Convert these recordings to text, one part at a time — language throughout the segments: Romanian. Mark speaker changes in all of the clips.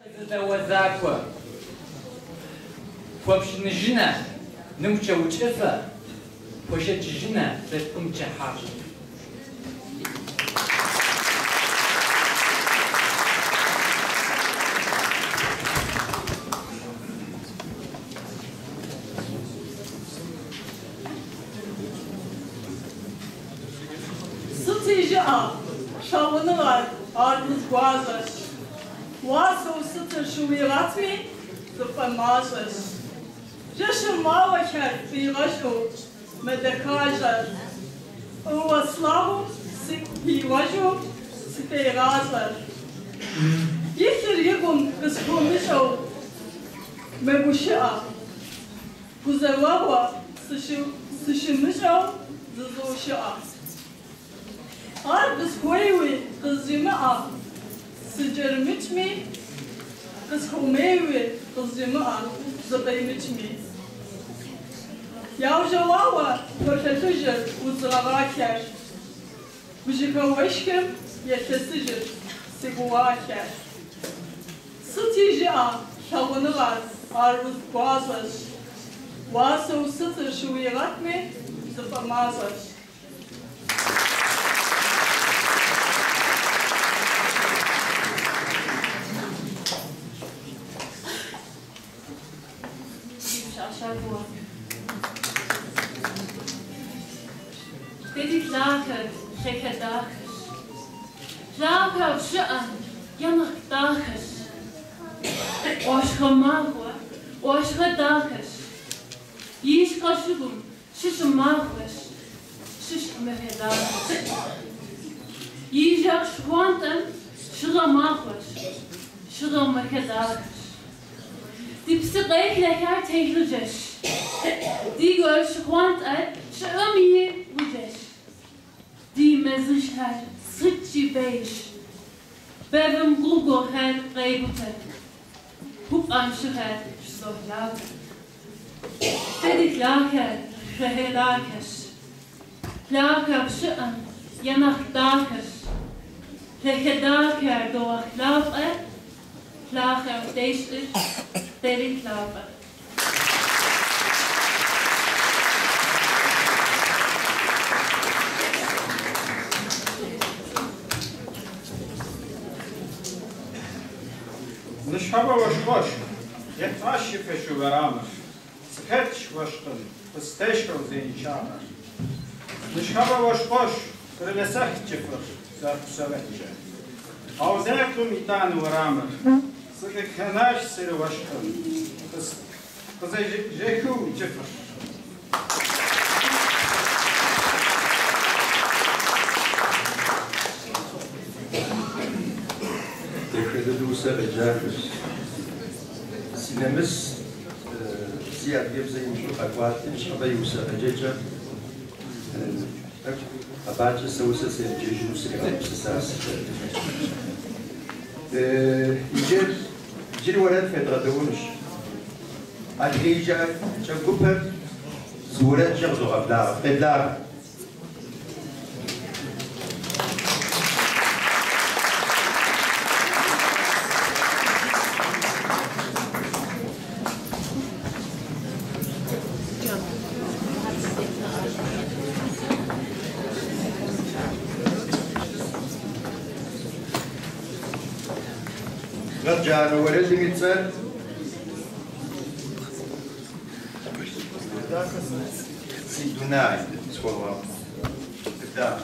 Speaker 1: Zdełazakła. Chłopczynyżyna, numcia uczyfa, posiedźżyna, bez umcia harzy.
Speaker 2: Sıtıcı şavını var, ardız guazır. Vasıl sıtır şuviratmi, zıfamazır. Jışın mavaker bivaşu, medekajır. Uva slavu, bivaşu, speyrazır. Yekir yegum kıskumişo, mebuşa. Kuzevava, sışımışo, zızuşa. Ar kız koyuvi kızcımı sıcırmış mı? Kız komevi kızcımı zıdaymış mı? Yavcavava köşetıcır uzravaker. Bıcıkavaşkım yeşesidir siguvaker. Sıtıcı şavını var arvuz boğazır. Vasu sıtır şuvirat mı? Zıpamazır.
Speaker 3: Dedik laker, şeker dağır. Laker şıan, yanak dağır. Oşka mağva, oşka dağır. Yiş kaşıgum, şişim mağva, şişim mehe dağır. Yiyecek şuantan, şıga mağva, şıga mehe dağır. Dipsi gayleker tehluceş. Digol şuantan, şıgamiye uceş. Die mezişler sıççı beş. Bevim gugu her reybute. Hup anşı her şzohlar. Dedik laker, şehe laker. Laker şıan, yanak daker. Lehe daker doğak laker. Laker değiştir, dedik laker.
Speaker 4: Nışhaba hoş, yetaş yifeşu veramır. Skerç hoşkın, pısteşkıl zinçamır. Nışhaba hoş, kırılesah çifır, zarfusavekçe. Avzeklum itanı veramır. Sıkı kenaş siri hoşkın, kızı jekû çifır.
Speaker 5: Tekrar ricarız. Sinemiz ziyad gebzeyim şu akvatin şaba yusa acıca. Abacı savusa sevceju sigara sas. İcir varat fedra doğmuş. Adrija çakuper zuret jabzo abla fedlar. رجعنا ولازم يتسال سيدوناي سكولوا تبدا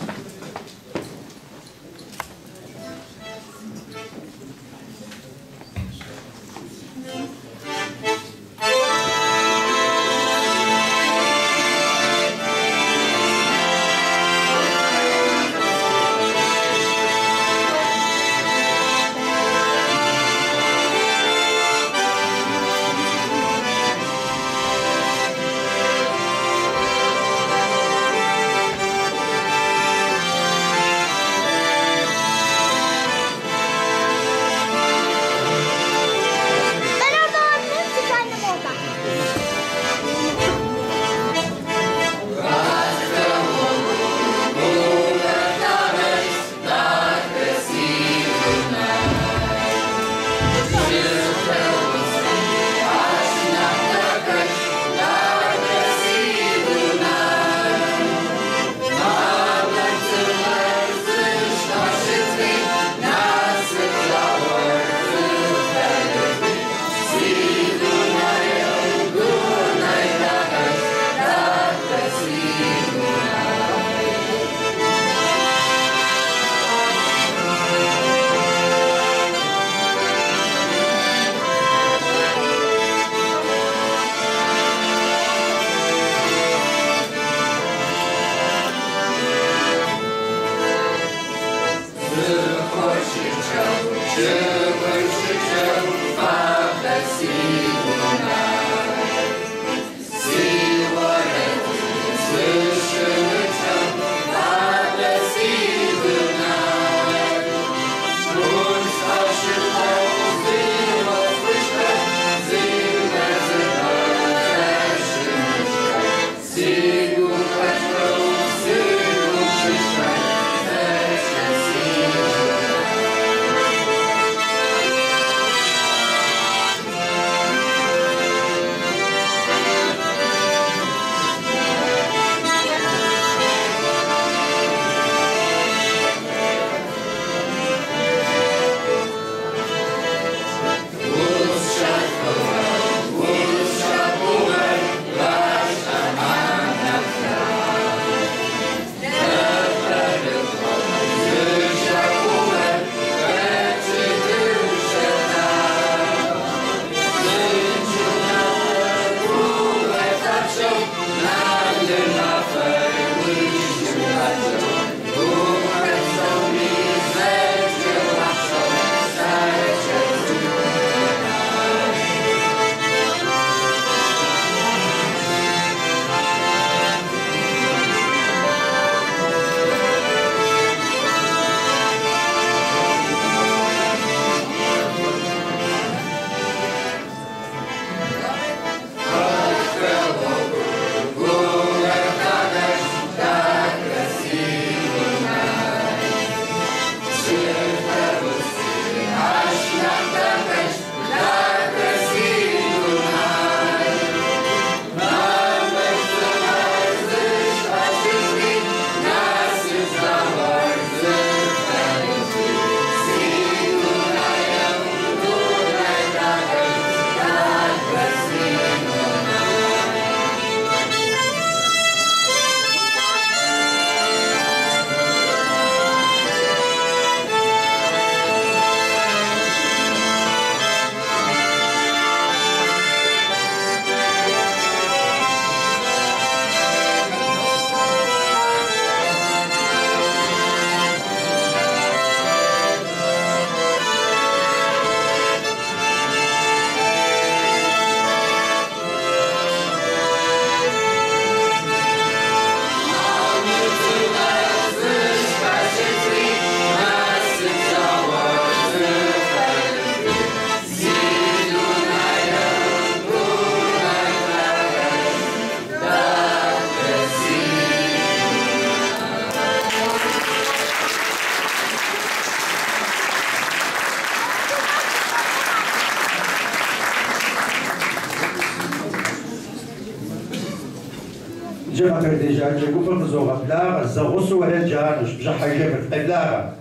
Speaker 5: جمع كرديجان جاكو فرمزوغا بلاغا زغوصو ولا جانوش بجا حاجة من بلاغا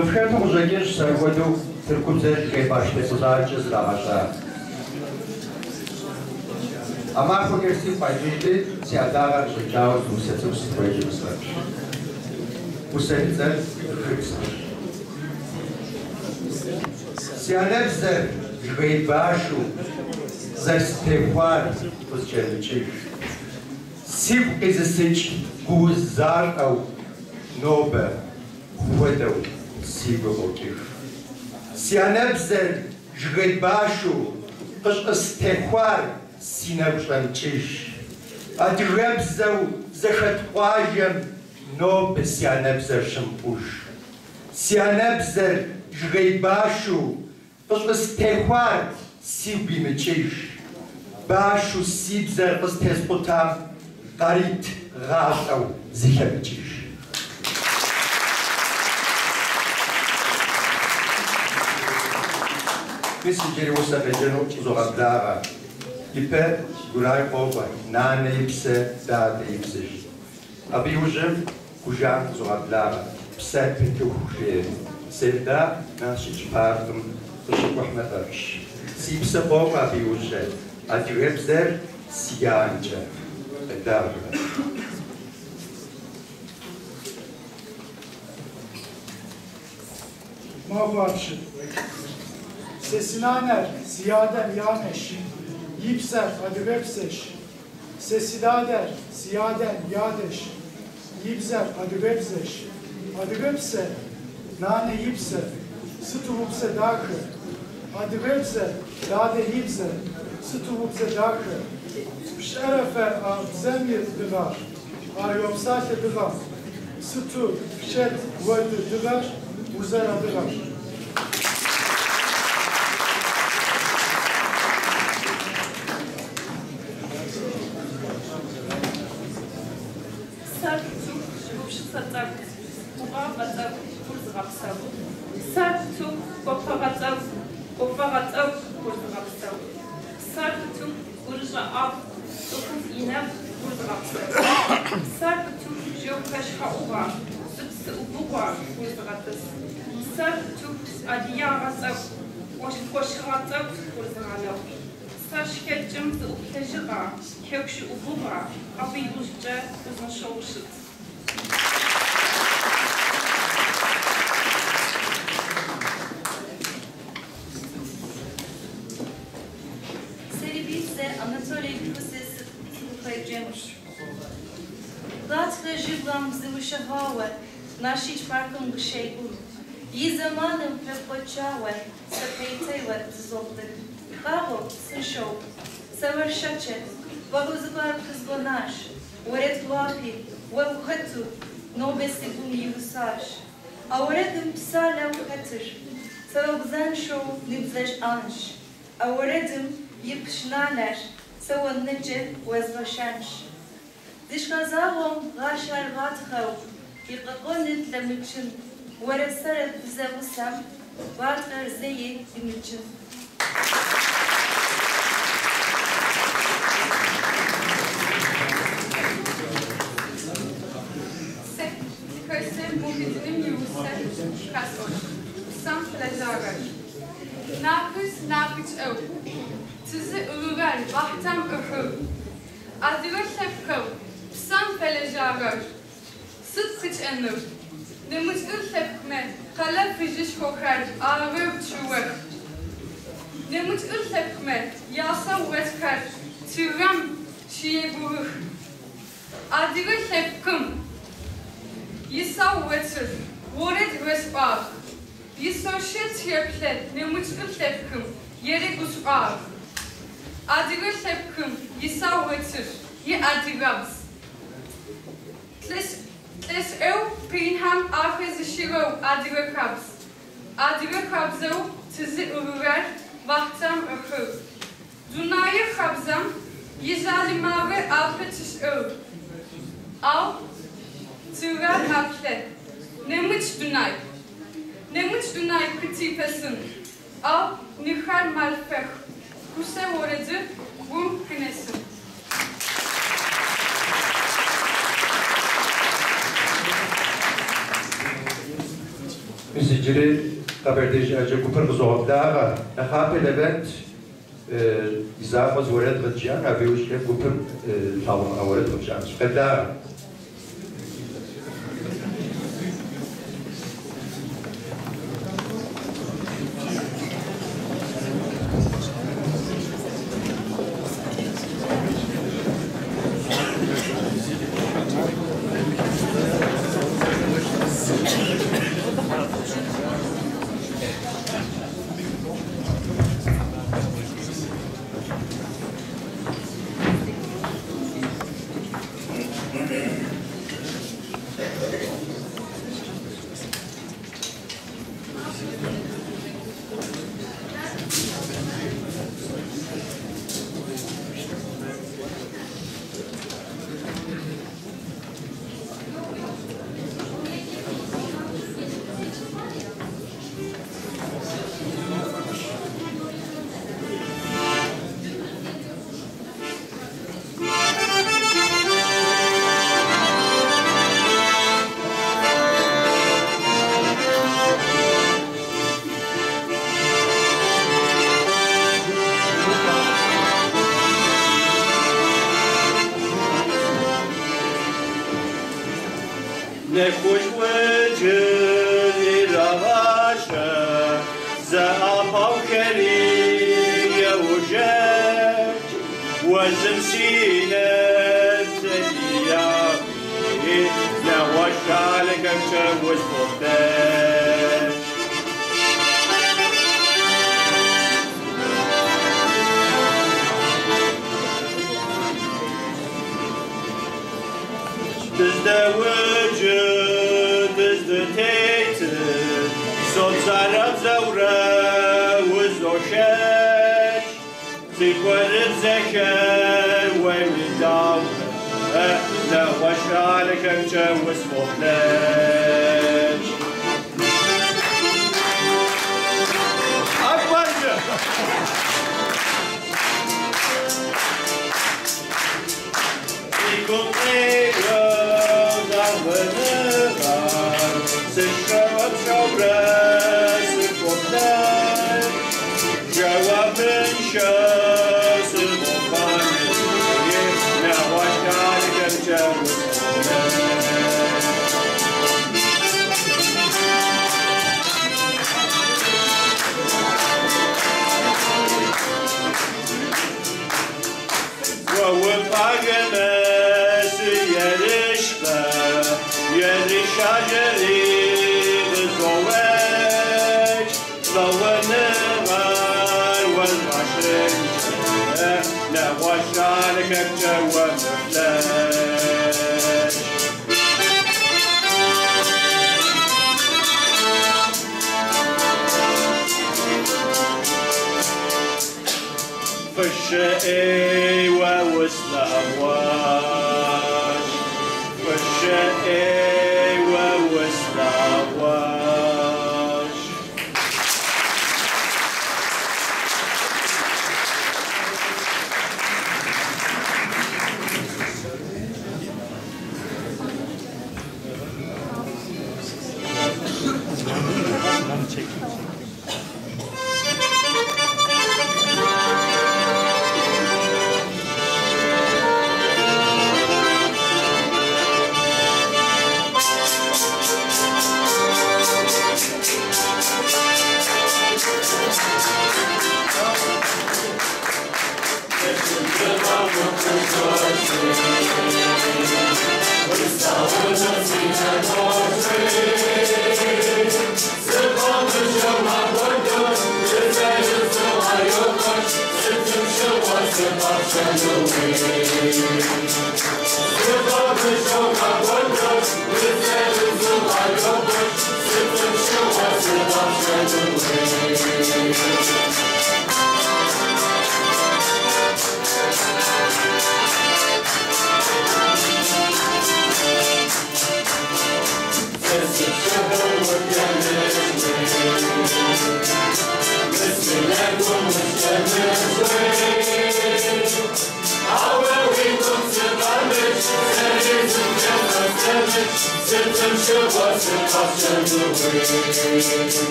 Speaker 5: Înfrântul Jăgheș Sărvădu, Târcuțești, Găibaște, Sudace, Zlavașa. Amar Fogersi Pajite, Siadara, Jăgeau, Dusețu, Sfăgem Sfăci. Usăriță, Hriță. Sianebzer jgăibașu zărstehuar păscerniceș. Siv ezesici guzar au nobe huedeu sivă motiv. Sianebzer jgăibașu păscernicehuar sinebșanceș. Adrebzeu zășătcoajem nobe sianebzer șampuș. Sianebzer jgăibașu păscernicehuar sivbimeceș. Bașu sibzer păstespotam Garit Ratau sicherlich. Bis ich die Osterregelung so ablara. Ipe gurai over nane ipse da ipse. Abiujem kujan so ablara. Pse petuche. Selda nasic partum tshkwahmatash. Sibse over abiujem. Adrebzer sianja.
Speaker 6: Mavvarşı, Sesinaner, Siyader, Yaneş, Yipser, Adüvepseş, Sesidader, Siyader, Yadeş, Yipser, Adüvepseş, Adüvepse, Nane Yipse, Sıtuvupse Dakı, Adüvepse, Dade Yipse, Sıtuvupse Dakı, Şerefe zemir dıgar, Aryopsate dıgar, Sıtu, Şet, Völdü dıgar, Uzera dıgar.
Speaker 3: Sartu, Shubshatak, Murabatak, Kurzrapsav. Sartu, Boparatav, Boparatav, Kurzrapsav. Sartu, Urja Ab, Sukuf Inav, Kurzrapsav. Sartu, Jokash Haura, Sutsu Ubua, Kurzratas. Sartu, Adiyarasav, Washwasharasav, Kurzranav. Sarshketjum, the Uptejara, Kirkshu Ubura, Abi Uzja, Uzan Showshit.
Speaker 7: Seribise Anatoly Kusis Ukrajemsh. Latve Jiblam Zivushahawe, Nashich Parkum Gshegu. Yizamanum Prepochawe, Sapetawe Zoblik. Babo, Sisho, Savershache, Baguzbar Kuzbonash, Uret Lapi, Webhetu, Nobesibum Yusash. Auredum Psala Heter, Savzan Nibzesh Ansh. Auredum Yipshnaner, Sawan Nidje Wezvashansh. Dishkazahom Rashar Vatho, Yikakonit Lamichin, Weresaret Zavusam, Vatar Zeye Dimichin.
Speaker 8: Napis ook. Tussen uren, wachtam uhu. Adrusefko, psan pelejagar. Sutsit enu. Nemus ulefkme, kalaf vijish kokar, arub chuwer. Nemus ulefkme, yasa wetkar, turam chiebuh. Adrusefkum. Yisa wetur, woret wesbar. Yisoshet yerplet, nemus ulefkum. Yere gusbar. Adigusepkum, Yisa wetur, ye adigabs. Tles eu, pinham, afezishiro, adigakabs. Adigakabzo, tizi uruver, vahtam uhu. Dunaya kabzam, yizalimave alpetish eu. Al, turar haplet. Nemuch dunay. Nemuch dunay kutipesin. Al, nihar malfech. Kuse oracı, bu kınesin.
Speaker 5: Müzicili taberdeci acı kupır kuzogdara. Nahape levent izahız voret rıcyan, abi uşke kupır tavun voret rıcyan. Spedara.
Speaker 9: وزن سينة تليابي نوش عليك مشوش فوقتك Dizde vücut, dizde teytir Sol zarab zavra, vüz oşeş Sikvarib zeker, vevli davre Nevaş alekem cevviz muhleş Akbarcı! Sikum negro, davranılar Sıçrap şavrası koklar Cevabın şası muhammedi Ne başlar gerçeğimiz ووفاقمس يرشبه يرشاجري بزوج ضونغار والمشرق نوشالك الجو مفلاش فالشقي ووسلاواش فالشقي ووسلاواش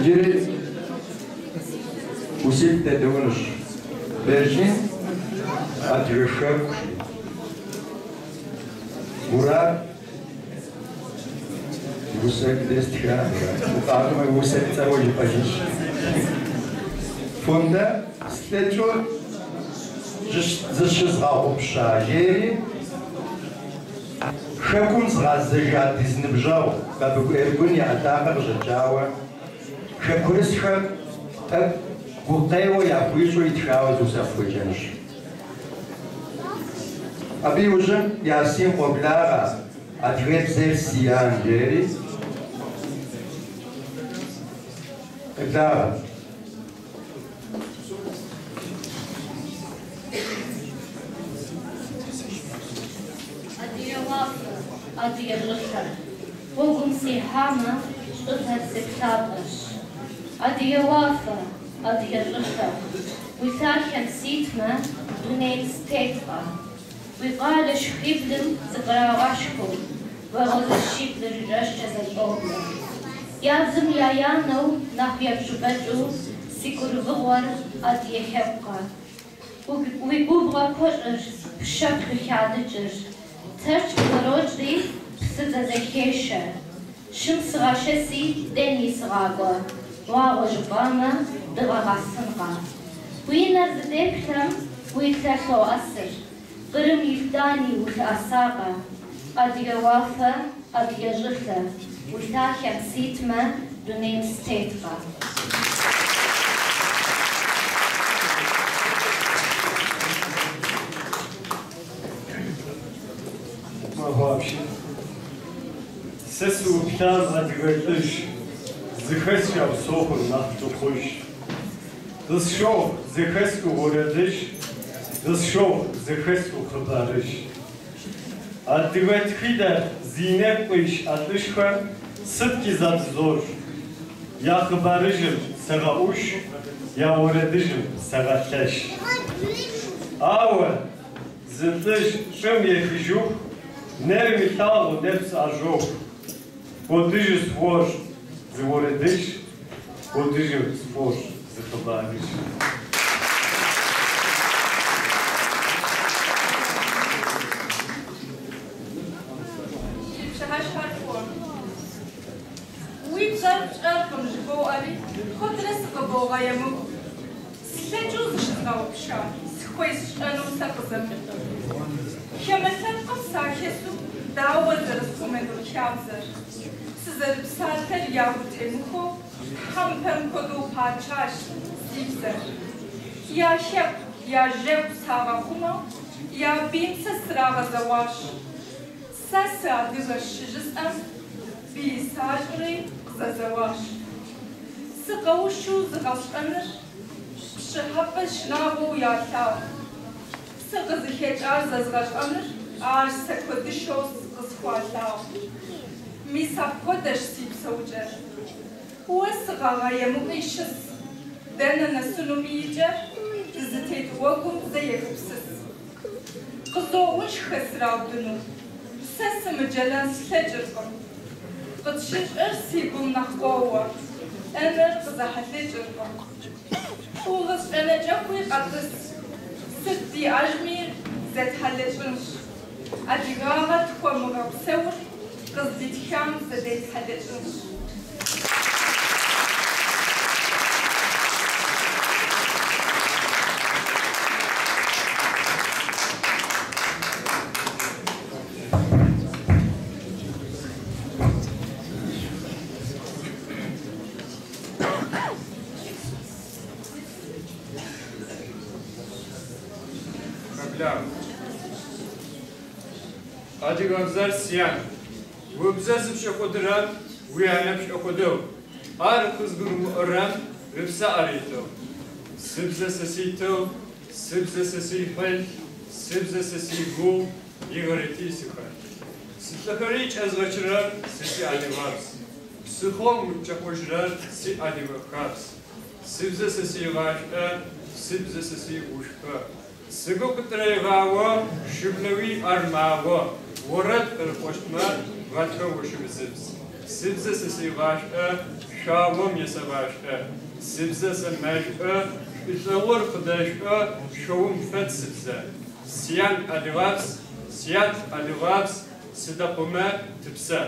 Speaker 5: Jiri usil de dönüş. Berjin atışık. Bura Вусек дестиград. Указывай вусек царой пожиш. Фонда следжу зашизгал общажери. Шакун згазжат из небжал, как бы эргуни атакар жачава. Шакурисха так гутео я выжу и тхао зусафуджанш. Аби уже ясим облара ответ зерсиян жери. Да.
Speaker 10: Adiyalısın. Bugün sihama şuta septabış. Adiyalafa, adiyalısın. Uytarken sitme, düneyin stekva. Uygarlı şükriblim zıgravaşkum. Ve ozu şiblir röşçezek oğlum. Yazım yayanov nahyapşubecu sikurvıvar adiyehepka. Uygubra koşur pşöpkü kâdıcır. Terç kırojdi psıdazekêşe. Şım sıraşesi deni sırago. Vağojbana dıgagasınga. Uyiner zdeplem uytlerlo asır. Qırım yiftani uyt asaga. Adiye wafa, adiye jıhla. Uytahem sitme dünem stetga.
Speaker 9: Вообще. Сесу пьян адгвертыш, зыхэсya сохур нахтухуш. Дысшоу зыхэску уредыш, дысшоу зыхэску хыбарыш. Адгвертхида зинепыш атышха сытки задзор. Я хыбарыжым сагауш, я уредыжым сагатлеш. Ауэ зынтыш шым ехыжух, Нер Михайло непс ажок. Подыжи свож зворедиш, подыжи свож захабариш.
Speaker 8: Уйцар чарком жбо али, хотрес габога яму. Следжу зашнау пша, схойс шану сапозам. Хемесен қасахесу дауазыр сумеду чавзыр. Сызыр псалтер явут емухо, хампем коду пачаш зивзыр. Я хеп, я жеп сава хума, я бинца срава заваш. Сасы адыга шижысам, бисажры зазаваш. Сыкаушу зыгашаныр, пшыхапы шнаву ятлау. Сыгызыхеч арзазгаш амыр, арса кодышос кызхуалау. Мисап кодыш сипсаучер. Уэсыгага ямугишыс. Дэнэ насунумиичер, зытет уэгум зэехыпсыс. Кызоуш хэсраудыну. Сэсым джэлэн слъэкӏыркъым. Къытщыщӏыр си гум нэхъ къоуэ. Ӏэнэр къызэхьэлъэкӏыркъым. Угъыщӏэнэкӏэхуи къэтӏыс. Сыт диӏэжми зэтхьэлэщӏынщ. Адыгагъэ тхуэмыгъэпсэур къыздитхам зэдетхьэлэщӏынщ.
Speaker 4: Адыгабзар сян. Выбзэсып шэкъуэдырам, уянэм шэкъуэдэу. Ар къызгурымыӏуэрэм рыпсэ ӏэритӏэу. Сыбзэ сэ ситэу, сыбзэ сэ сихъуэл, сыбзэ сэ сигу, игъэрыти сыхэр. Сылӏэхэри кӏэзгъэкӏырэр си адыгабз. Псыхъом упкӏэхъуэжырэр си адыгэхабз. Сыбзэ сэ сигъашӏэ, сыбзэ сэ сигушхэ. Сыгу къытырегъауэ, шыблэуи ӏэрмауэ. Уэрэд къырыкъуэщтмэ, гъатхэ ущымысыбз. Сыбзэ сэ сигъашӏэ, шауэм есэгъашӏэ. Сыбзэ сэ мэжӏэ, шӏулӏэгъур къыдэшӏэ, шоум фэд сыбзэ. Сян адыгабз, сят адыгабз, сыдэкъумэ тыпсэ.